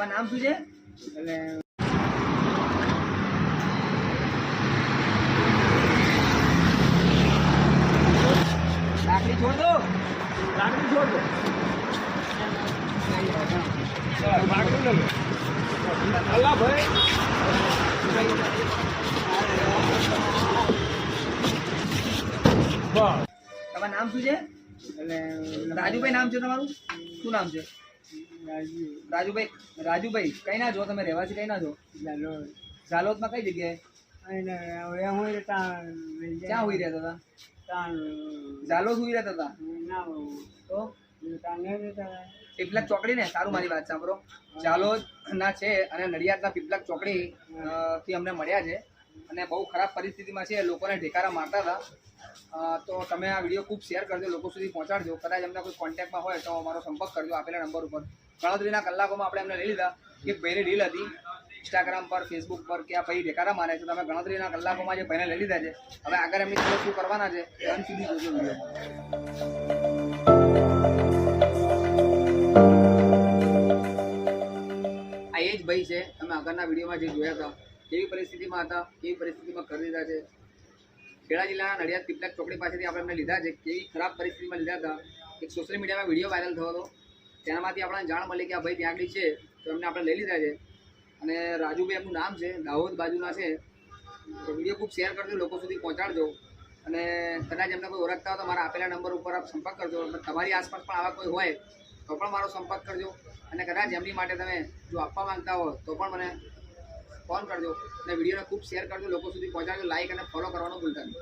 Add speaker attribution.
Speaker 1: તમારું નામ શું છે?
Speaker 2: એટલે
Speaker 1: લાકડી છોડ દો. લાકડી છોડ દો.
Speaker 2: ભાગવું ને અલ્લા ભાઈ
Speaker 1: તમારું નામ શું છે?
Speaker 2: એટલે
Speaker 1: રાજુભાઈ નામ છે તમારું? શું નામ છે?
Speaker 2: રાજુ
Speaker 1: રાજુભાઈ. રાજુભાઈ કઈ ના છો તમે? રહેવાસી કઈ ના છો?
Speaker 2: ચાલો
Speaker 1: ઝાલોદમાં કઈ જગ્યાએ?
Speaker 2: અને હવે હું ત્યાં
Speaker 1: ક્યાં હોઈ રહેતા હતા?
Speaker 2: ત્યાં
Speaker 1: ઝાલોદ હોઈ રહેતા હતા
Speaker 2: ના
Speaker 1: તો
Speaker 2: ત્યાં નહીં રહેતા
Speaker 1: પીપલક ચોકડી ને? સારું, મારી વાત સાંભળો. ઝાલોદ ના છે અને નડિયાદના પીપલક ચોકડી થી અમને મળ્યા છે અને બહુ ખરાબ પરિસ્થિતિમાં છે. લોકોને ઢેકારા મારતા હતા. તો તમે આ વિડીયો ખૂબ શેર કરજો, લોકો સુધી પહોંચાડજો. કદાચ એમના કોઈ કોન્ટેક્ટમાં હોય તો અમારો સંપર્ક કરજો આપેલા નંબર ઉપર. ગણતરીના કલાકોમાં આપણે એમને લઈ લીધા. એક ભાઈની રીલ હતી ઇન્સ્ટાગ્રામ પર, ફેસબુક પર કે આ ભાઈ ઢેકારા મારે છે. તમે ગણતરીના કલાકોમાં જે ભાઈને લઈ લીધા છે. હવે આગળ એમની જોડે શું કરવાના છે એ અંત સુધી જોજો વિડીયો. આ એ જ ભાઈ છે તમે આગળના વિડીયોમાં જે જોયા હતા. કેવી પરિસ્થિતિમાં હતા, કેવી પરિસ્થિતિમાં કરી દીધા છે. ખેડા જિલ્લાના નડિયાદ પીપલક ચોકડી પાસેથી આપણે એમને લીધા છે. કેવી ખરાબ પરિસ્થિતિમાં લીધા હતા. એક સોશિયલ મીડિયામાં વિડીયો વાયરલ થયો હતો, તેનામાંથી આપણને જાણ મળી કે આ ભાઈ ત્યાં આગળ છે. તો એમને આપણે લઈ લીધા છે અને રાજુભાઈ એમનું નામ છે, દાહોદ બાજુના છે. તો વિડીયો ખૂબ શેર કરજો, લોકો સુધી પહોંચાડજો અને કદાચ એમને કોઈ ઓળખતા હોય તો મારા આપેલા નંબર ઉપર આપ સંપર્ક કરજો. તમારી આસપાસ પણ આવા કોઈ હોય તો પણ મારો સંપર્ક કરજો અને કદાચ એમની માટે તમે જો આપવા માંગતા હો તો પણ મને ફોન કરજો અને વિડીયોને ખૂબ શેર કરજો, લોકો સુધી પહોંચાડજો. લાઇક અને ફોલો કરવાનું ભૂલતા નહીં.